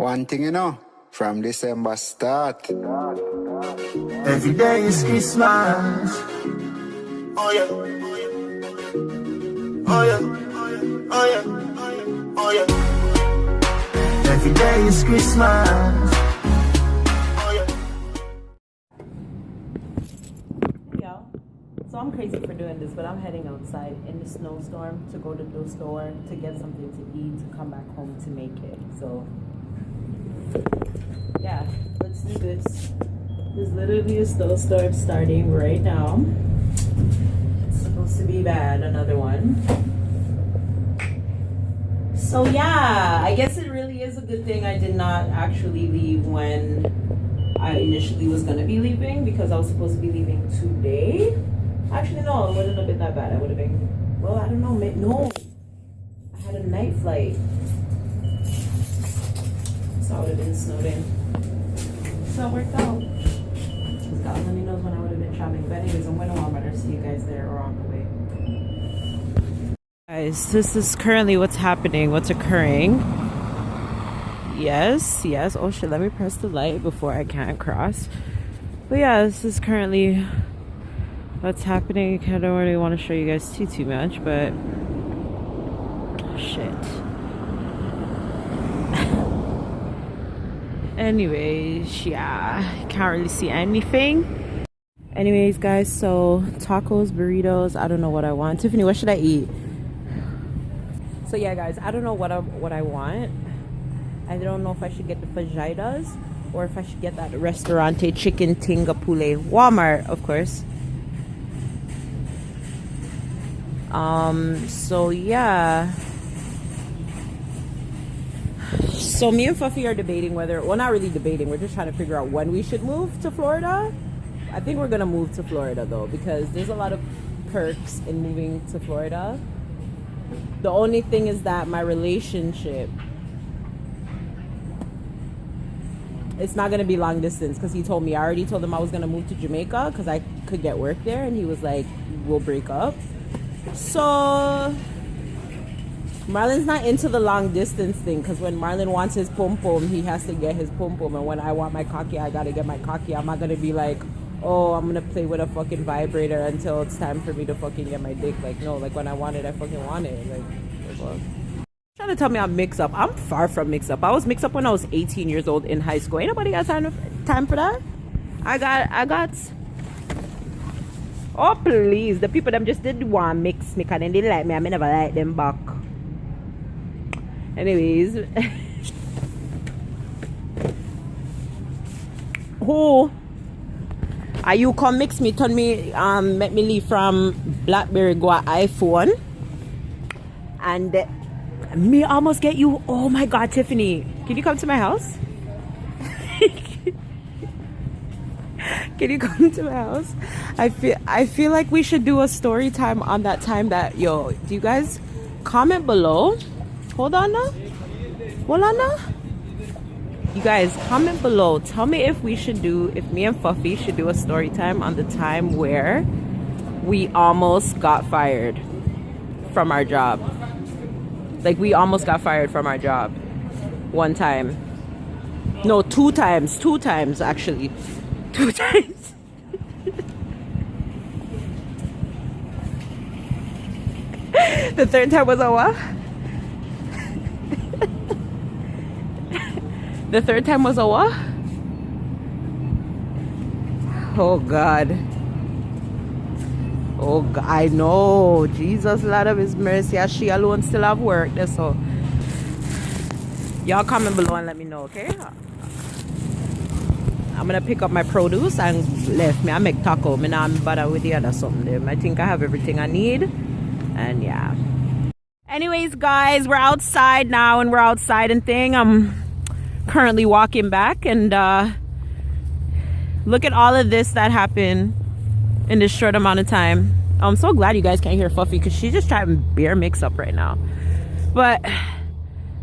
One thing you know, from December start. Every day is Christmas. Oh yeah. Oh yeah. Oh yeah. Oh yeah. Every day is Christmas. Oh yeah. Yo, so I'm crazy for doing this, but I'm heading outside in the snowstorm to go to the store to get something to eat to come back home to make it. So yeah, let's do this. There's literally a snowstorm starting right now. It's supposed to be bad, another one. So yeah, I guess it really is a good thing I did not actually leave when I initially was gonna be leaving, because I was supposed to be leaving today. Actually no, it wouldn't have been that bad. I would have been, well, I don't know, no. I had a night flight. So I would have been snowed in. So it worked out. Because God only knows when I would have been traveling. But anyways, I'm going to Walmart. I'll see you guys there or on the way. Guys, this is currently what's happening, what's occurring. Yes. Oh shit, let me press the light before I can't cross. But yeah, this is currently what's happening. I don't really want to show you guys too much, but shit. Anyways, yeah, can't really see anything. Anyways, guys, so tacos, burritos, I don't know what I want. Tiffany, what should I eat? So yeah, guys, I don't know what I want. I don't know if I should get the fajitas or if I should get that restaurante chicken tinga pule. Walmart, of course. So yeah. So me and Fuffy are debating whether, well, not really debating, we're just trying to figure out when we should move to Florida. I think we're gonna move to Florida though, because there's a lot of perks in moving to Florida. The only thing is that my relationship, it's not gonna be long distance, because he told me, I already told him I was gonna move to Jamaica because I could get work there, and he was like, we'll break up. So Marlon's not into the long distance thing, because when Marlon wants his pom pom, he has to get his pom pom, and when I want my cocky, I gotta get my cocky. I'm not gonna be like, oh, I'm gonna play with a fucking vibrator until it's time for me to fucking get my dick. Like, no, like when I want it, I fucking want it. Like well. Trying to tell me I'm mixed up. I'm far from mixed up. I was mixed up when I was 18 years old in high school. Ain't nobody got time for that. I got. Oh please, the people them just didn't want to mix me, because they didn't like me. I never like them back. Anyways, who are you come mix me, turn me, make me leave from BlackBerry go iPhone, and me almost get you. Oh my God, Tiffany, can you come to my house? Can you come to my house? I feel like we should do a story time on that time that, yo, do you guys comment below? Hold on now. You guys, comment below. Tell me if me and Fuffy should do a story time on the time where we almost got fired from our job. Like, we almost got fired from our job. One time. No, two times actually. 2 times. The third time was a what? The third time was a what? Oh God. Oh God, I know. Jesus, Lord of His mercy. As she alone still have work. That's all. Y'all comment below and let me know, okay? I'm gonna pick up my produce and left me. I make taco. Me not bother with the other something. I think I have everything I need. And yeah. Anyways, guys, we're outside now, and we're outside and thing. I'm currently walking back, and look at all of this that happened in this short amount of time. I'm so glad you guys can't hear Fuffy, because she's just trying beer mix up right now. But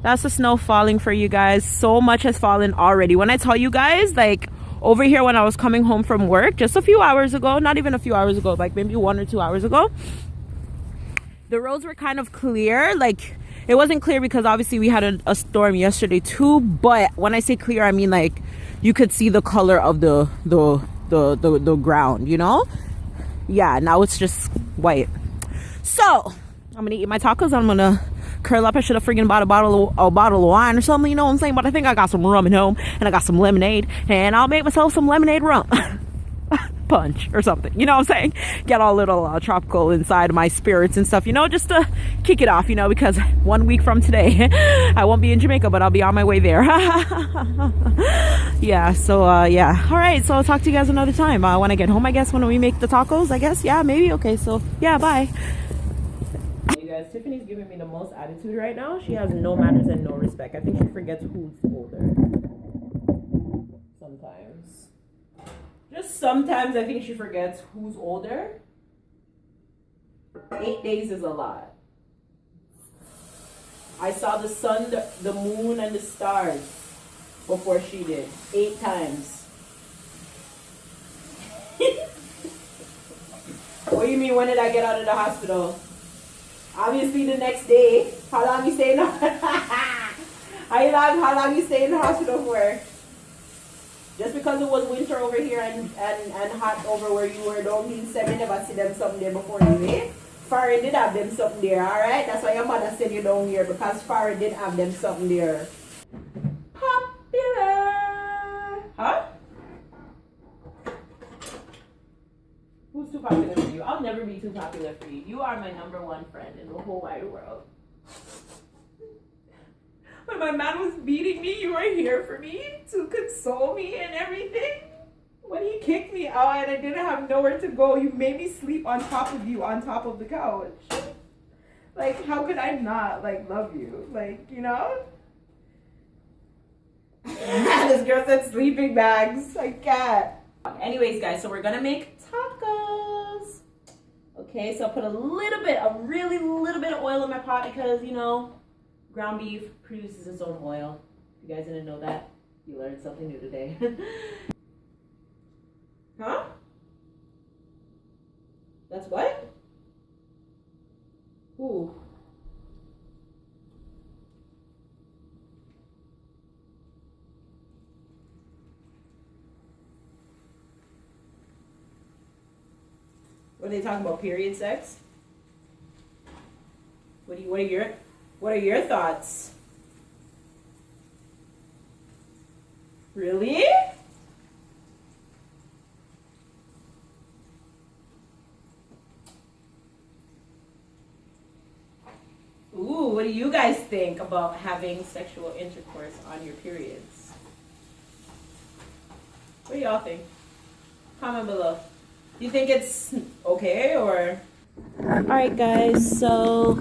that's the snow falling for you guys. So much has fallen already. When I tell you guys, like, over here when I was coming home from work just a few hours ago, not even a few hours ago, like maybe 1 or 2 hours ago, the roads were kind of clear. Like, It wasn't clear because obviously we had a storm yesterday too, but when I say clear, I mean like you could see the color of the ground, you know? Yeah, now it's just white. So I'm gonna eat my tacos. I'm gonna curl up. I should have freaking bought a bottle of wine or something, you know what I'm saying? But I think I got some rum at home, and I got some lemonade, and I'll make myself some lemonade rum punch or something, you know what I'm saying? Get all little tropical inside my spirits and stuff, you know, just to kick it off, you know, because 1 week from today I won't be in Jamaica, but I'll be on my way there. Yeah, so yeah, all right, so I'll talk to you guys another time when I get home, I guess, when we make the tacos, I guess. Yeah, maybe. Okay, so yeah, bye. You guys, Tiffany's giving me the most attitude right now. She has no manners and no respect. I think she forgets who's older sometimes. Just sometimes I think she forgets who's older. 8 days is a lot. I saw the sun, the moon, and the stars before she did. 8 times. What do you mean, when did I get out of the hospital? Obviously the next day. How long you stay in the how long you stay in the hospital for? Just because it was winter over here and hot over where you were, don't mean Sammy never see them something there before you, eh? Farah did have them something there, alright? That's why your mother sent you down here, because Farah did have them something there. Popular! Huh? Who's too popular for you? I'll never be too popular for you. You are my #1 friend in the whole wide world. When my man was beating me, you were here for me to console me and everything. When he kicked me out and I didn't have nowhere to go, you made me sleep on top of you, on top of the couch. Like, how could I not, like, love you? Like, you know? This girl said sleeping bags. I can't. Anyways, guys, so we're gonna make tacos. Okay, so I'll put a really little bit of oil in my pot because, you know, ground beef produces its own oil. If you guys didn't know that, you learned something new today. Huh? That's what? Ooh. What are they talking about? Period sex? What are your thoughts? Really? Ooh, what do you guys think about having sexual intercourse on your periods? What do y'all think? Comment below. Do you think it's okay or? Alright guys, so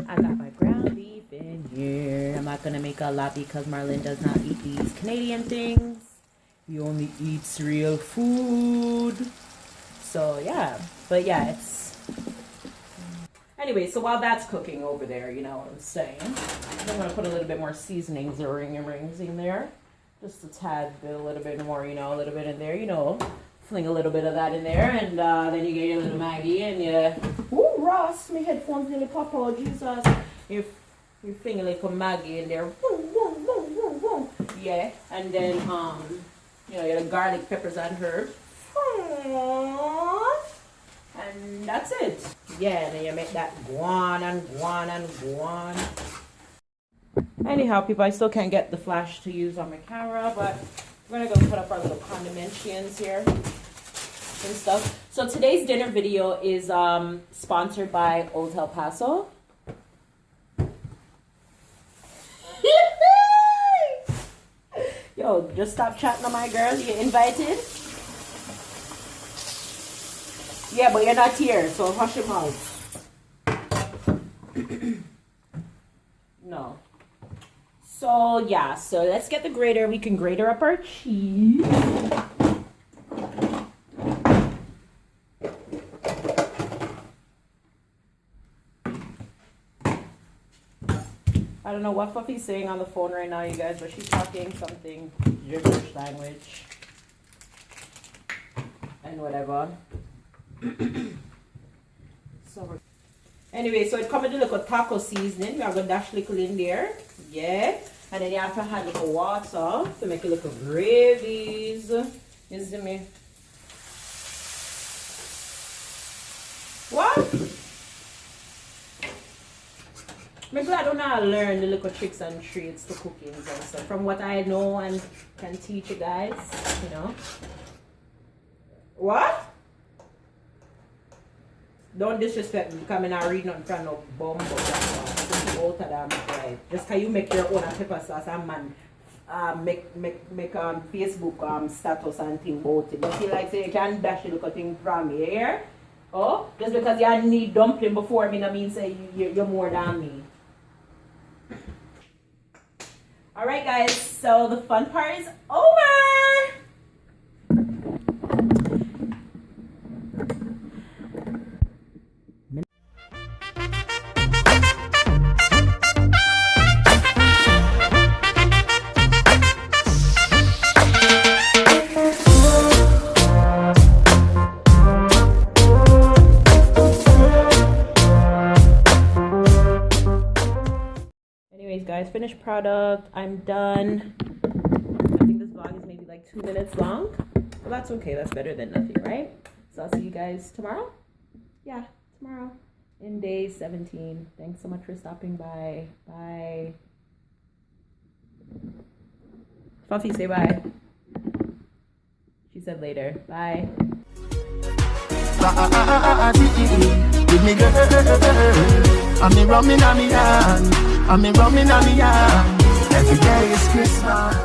I got my ground beef in here. I'm not gonna make a lot because Marlon does not eat these Canadian things. He only eats real food. So yeah, but yeah, it's anyway, so while that's cooking over there, you know what I'm saying, I'm gonna put a little bit more seasonings or rings in there. Just a tad bit, a little bit more, you know, a little bit in there, you know. Fling a little bit of that in there, and then you get your little Maggie, and you, ooh, Ross, my headphones nearly pop out, Jesus. You fling a little Maggie in there, yeah, and then, you know, your garlic, peppers, and herbs. And that's it. Yeah, and then you make that guan and guan and guan. Anyhow, people, I still can't get the flash to use on my camera, but we're gonna go put up our little condimentations here and stuff. So today's dinner video is sponsored by Old El Paso. Yo, just stop chatting on my girl. You invited? Yeah, but you're not here, so hush your mouth. No. So yeah, so let's get the grater. We can grater up our cheese. I don't know what Fluffy's saying on the phone right now, you guys, but she's talking something gibberish language and whatever. So Anyway, so it comes with a little taco seasoning. We are going to dash little in there. Yeah. And then you have to add little water to make a little gravies. You see me? What? I'm glad I don't learn the little tricks and trades to cooking and stuff. From what I know and can teach you guys, you know. What? Don't disrespect me because I'm not reading nothing from no bum, but that's all. Out of them, right? Just because you make your own pepper sauce and man make Facebook status and thing about it. But feel like say you can dash a little thing from me here. Oh, just because you need dumpling before me, that means say you're more than me. Alright guys, so the fun part is over! Anyways guys, finished product. I'm done. I think this vlog is maybe like 2 minutes long. But that's okay. That's better than nothing, right? So I'll see you guys tomorrow. Yeah, tomorrow. In day 17. Thanks so much for stopping by. Bye. Fuffy, say bye. She said later. Bye. Give me girl, I'm me rumming on me hand, I'm me rumming on me hand. Every day is Christmas.